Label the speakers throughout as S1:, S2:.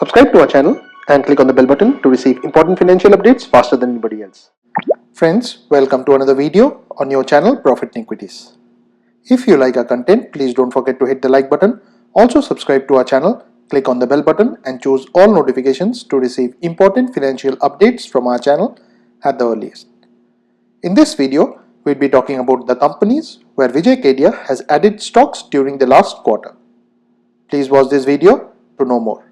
S1: Subscribe to our channel and click on the bell button to receive important financial updates faster than anybody else. Friends, welcome to another video on your channel Profit and Equities. If you like our content, please don't forget to hit the like button. Also subscribe to our channel, click on the bell button and choose all notifications to receive important financial updates from our channel at the earliest. In this video, we'll be talking about the companies where Vijay Kedia has added stocks during the last quarter. Please watch this video to know more.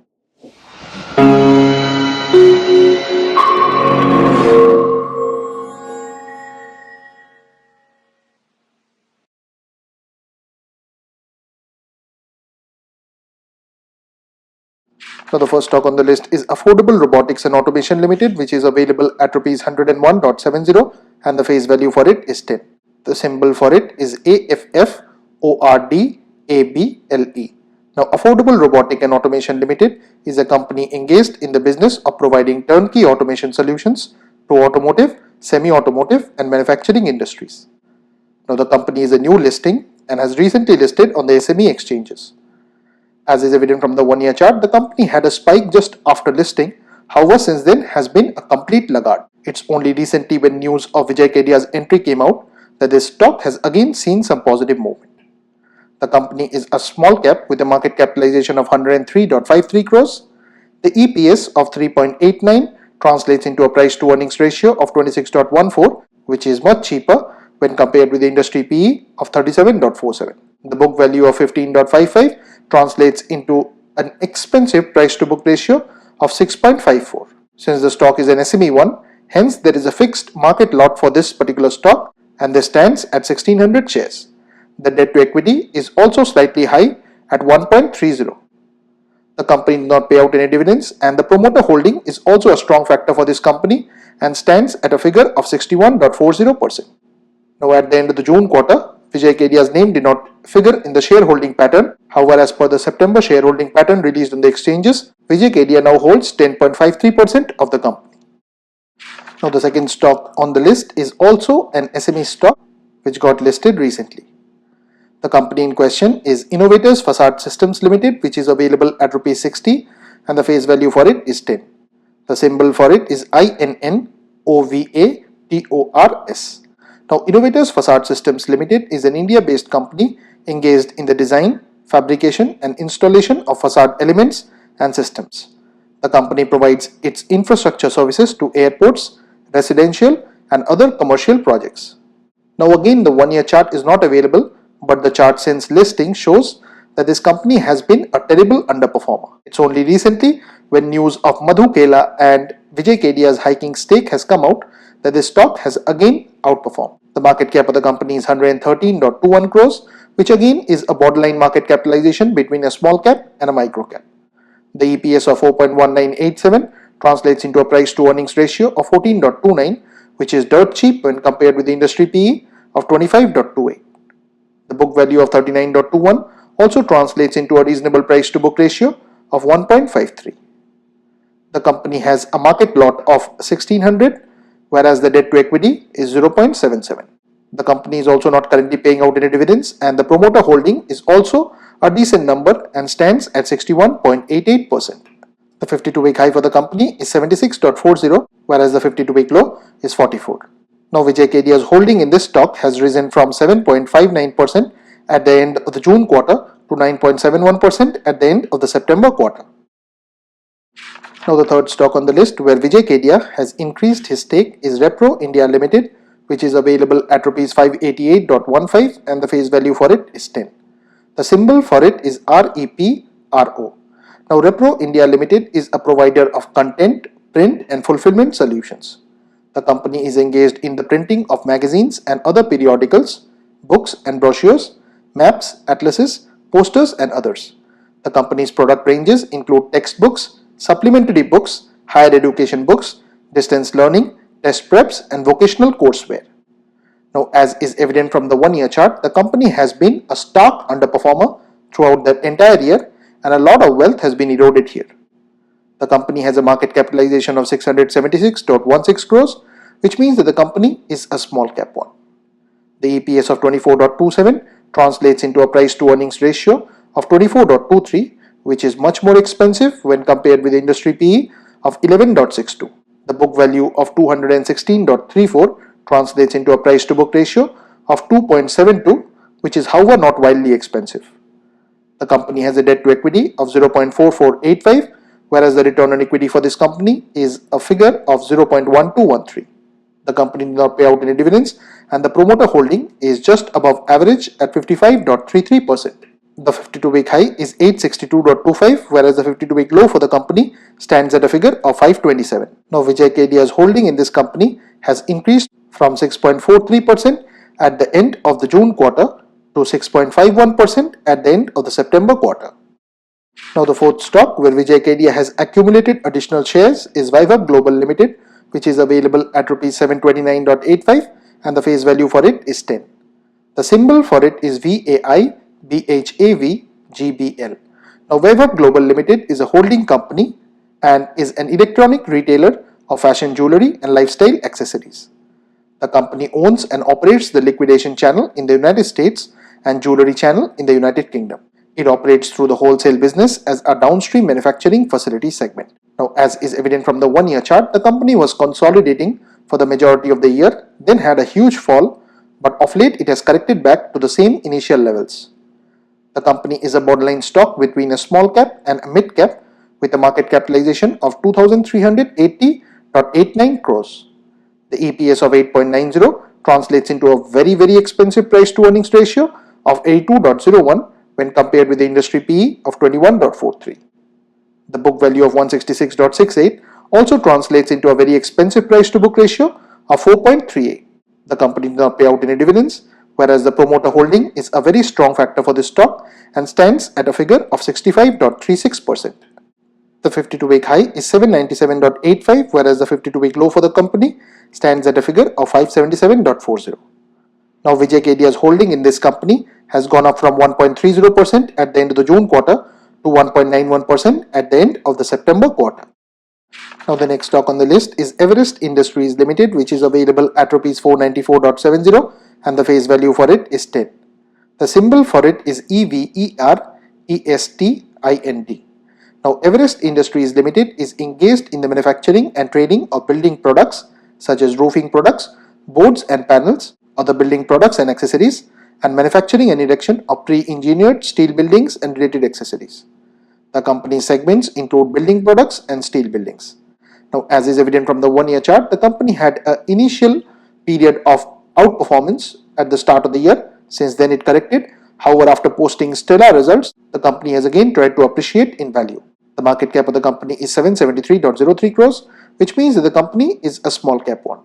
S1: Now the first stock on the list is Affordable Robotics and Automation Limited, which is available at Rs 101.70 and the face value for it is 10. The symbol for it is AFFORDABLE. Now Affordable Robotic and Automation Limited is a company engaged in the business of providing turnkey automation solutions to automotive, semi-automotive and manufacturing industries. Now the company is a new listing and has recently listed on the SME exchanges. As is evident from the one-year chart, the company had a spike just after listing. However, since then has been a complete laggard. It's only recently when news of Vijay Kedia's entry came out that this stock has again seen some positive movement. The company is a small cap with a market capitalization of 103.53 crores. The EPS of 3.89 translates into a price to earnings ratio of 26.14, which is much cheaper when compared with the industry PE of 37.47. The book value of 15.55 translates into an expensive price to book ratio of 6.54. Since the stock is an SME one, hence there is a fixed market lot for this particular stock and this stands at 1600 shares. The debt to equity is also slightly high at 1.30. The company did not pay out any dividends and the promoter holding is also a strong factor for this company and stands at a figure of 61.40%. Now at the end of the June quarter, Vijay Kedia's name did not figure in the shareholding pattern. However, as per the September shareholding pattern released on the exchanges, Vijay Kedia now holds 10.53% of the company. Now the second stock on the list is also an SME stock which got listed recently. The company in question is Innovators Facade Systems Limited, which is available at Rs 60 and the face value for it is 10. The symbol for it is INNOVATORS. Now, Innovators Facade Systems Limited is an India-based company engaged in the design, fabrication and installation of facade elements and systems. The company provides its infrastructure services to airports, residential and other commercial projects. Now again, the one-year chart is not available, but the chart since listing shows that this company has been a terrible underperformer. It's only recently when news of Madhu Kela and Vijay Kedia's hiking stake has come out that this stock has again outperformed. The market cap of the company is 113.21 crores, which again is a borderline market capitalization between a small cap and a micro cap. The EPS of 4.1987 translates into a price to earnings ratio of 14.29, which is dirt cheap when compared with the industry PE of 25.28. The book value of 39.21 also translates into a reasonable price to book ratio of 1.53. The company has a market lot of 1600, whereas the debt to equity is 0.77. The company is also not currently paying out any dividends and the promoter holding is also a decent number and stands at 61.88%. The 52-week high for the company is 76.40, whereas the 52-week low is 44. Now Vijay Kedia's holding in this stock has risen from 7.59% at the end of the June quarter to 9.71% at the end of the September quarter. Now the third stock on the list where Vijay Kedia has increased his stake is Repro India Limited, which is available at Rs 588.15 and the face value for it is 10. The symbol for it is REPRO. Now Repro India Limited is a provider of content, print and fulfillment solutions. The company is engaged in the printing of magazines and other periodicals, books and brochures, maps, atlases, posters and others. The company's product ranges include textbooks, supplementary books, higher education books, distance learning, test preps and vocational courseware. Now as is evident from the one-year chart, the company has been a stark underperformer throughout the entire year and a lot of wealth has been eroded here. The company has a market capitalization of 676.16 crores, which means that the company is a small cap one. The EPS of 24.27 translates into a price to earnings ratio of 24.23, which is much more expensive when compared with the industry PE of 11.62. The book value of 216.34 translates into a price to book ratio of 2.72, which is however not wildly expensive. The company has a debt to equity of 0.4485, whereas the return on equity for this company is a figure of 0.1213. The company did not pay out any dividends, and the promoter holding is just above average at 55.33%. The 52-week high is 862.25, whereas the 52-week low for the company stands at a figure of 527. Now, Vijay Kedia's holding in this company has increased from 6.43% at the end of the June quarter to 6.51% at the end of the September quarter. Now, the fourth stock where Vijay Kedia has accumulated additional shares is Vivab Global Limited, which is available at Rs 729.85, and the face value for it is 10. The symbol for it is VAI BHAV GBL. Now, Vivab Global Limited is a holding company and is an electronic retailer of fashion jewelry and lifestyle accessories. The company owns and operates the liquidation channel in the United States and jewelry channel in the United Kingdom. It operates through the wholesale business as a downstream manufacturing facility segment. Now, as is evident from the one-year chart, the company was consolidating for the majority of the year, then had a huge fall, but of late it has corrected back to the same initial levels. The company is a borderline stock between a small cap and a mid cap with a market capitalization of 2,380.89 crores. The EPS of 8.90 translates into a very expensive price to earnings ratio of 82.01 when compared with the industry PE of 21.43. The book value of 166.68 also translates into a very expensive price to book ratio of 4.38. The company did not pay out any dividends, whereas the promoter holding is a very strong factor for this stock and stands at a figure of 65.36%. The 52-week high is 797.85, whereas the 52-week low for the company stands at a figure of 577.40. Now, Vijay Kedia's holding in this company has gone up from 1.30% at the end of the June quarter to 1.91% at the end of the September quarter. Now, the next stock on the list is Everest Industries Limited, which is available at Rs 494.70, and the face value for it is 10. The symbol for it is EVERESTIND. Now, Everest Industries Limited is engaged in the manufacturing and trading of building products such as roofing products, boards and panels, other building products and accessories, and manufacturing and erection of pre-engineered steel buildings and related accessories. The company's segments include building products and steel buildings. Now, as is evident from the one-year chart, the company had an initial period of outperformance at the start of the year. Since then, it corrected. However, after posting stellar results, the company has again tried to appreciate in value. The market cap of the company is 773.03 crores, which means that the company is a small cap one.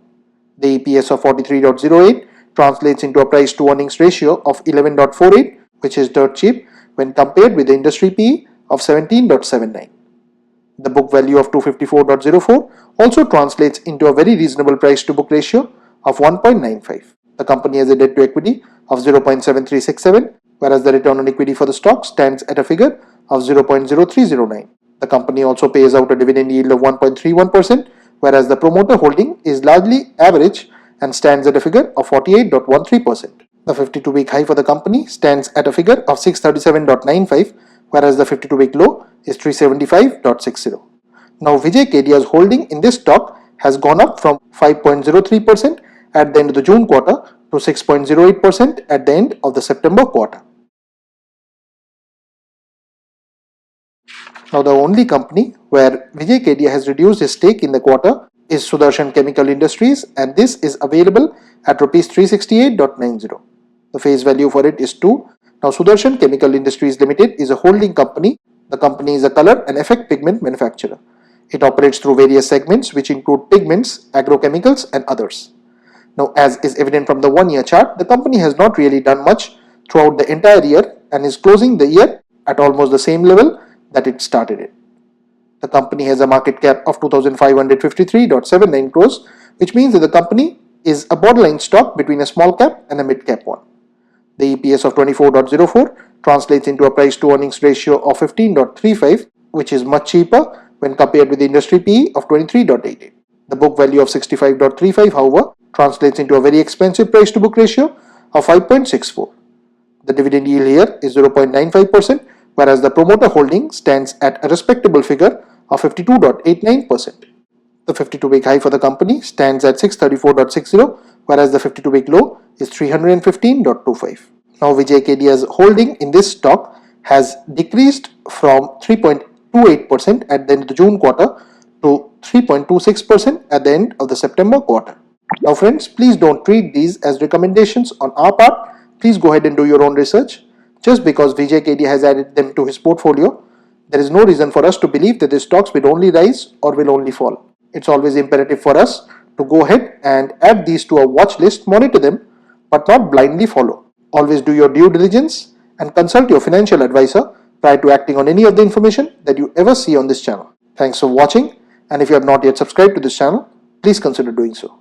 S1: The EPS of 43.08 translates into a price to earnings ratio of 11.48, which is dirt cheap when compared with the industry PE of 17.79. The book value of 254.04 also translates into a very reasonable price to book ratio of 1.95. The company has a debt to equity of 0.7367, whereas the return on equity for the stock stands at a figure of 0.0309. The company also pays out a dividend yield of 1.31%, whereas the promoter holding is largely average and stands at a figure of 48.13%. The 52-week high for the company stands at a figure of 637.95, whereas the 52-week low is 375.60. Now, Vijay Kedia's holding in this stock has gone up from 5.03% at the end of the June quarter to 6.08% at the end of the September quarter. Now, the only company where Vijay Kedia has reduced his stake in the quarter is Sudarshan Chemical Industries, and this is available at Rs 368.90. The face value for it is 2. Now, Sudarshan Chemical Industries Limited is a holding company. The company is a color and effect pigment manufacturer. It operates through various segments which include pigments, agrochemicals and others. Now, as is evident from the one-year chart, the company has not really done much throughout the entire year and is closing the year at almost the same level that it started it. The company has a market cap of 2,553.79 crores, which means that the company is a borderline stock between a small cap and a mid cap one. The EPS of 24.04 translates into a price to earnings ratio of 15.35, which is much cheaper when compared with the industry PE of 23.88. The book value of 65.35, however, translates into a very expensive price to book ratio of 5.64. The dividend yield here is 0.95%, whereas the promoter holding stands at a respectable figure of 52.89%. The 52-week high for the company stands at 634.60, whereas the 52-week low is 315.25. Now Vijay Kedia's holding in this stock has decreased from 3.28% at the end of the June quarter to 3.26% at the end of the September quarter. Now friends, please don't treat these as recommendations on our part. Please go ahead and do your own research. Just because Vijay Kedia has added them to his portfolio, there is no reason for us to believe that these stocks will only rise or will only fall. It's always imperative for us to go ahead and add these to our watch list, monitor them, but not blindly follow. Always do your due diligence and consult your financial advisor prior to acting on any of the information that you ever see on this channel. Thanks for watching, and if you have not yet subscribed to this channel, please consider doing so.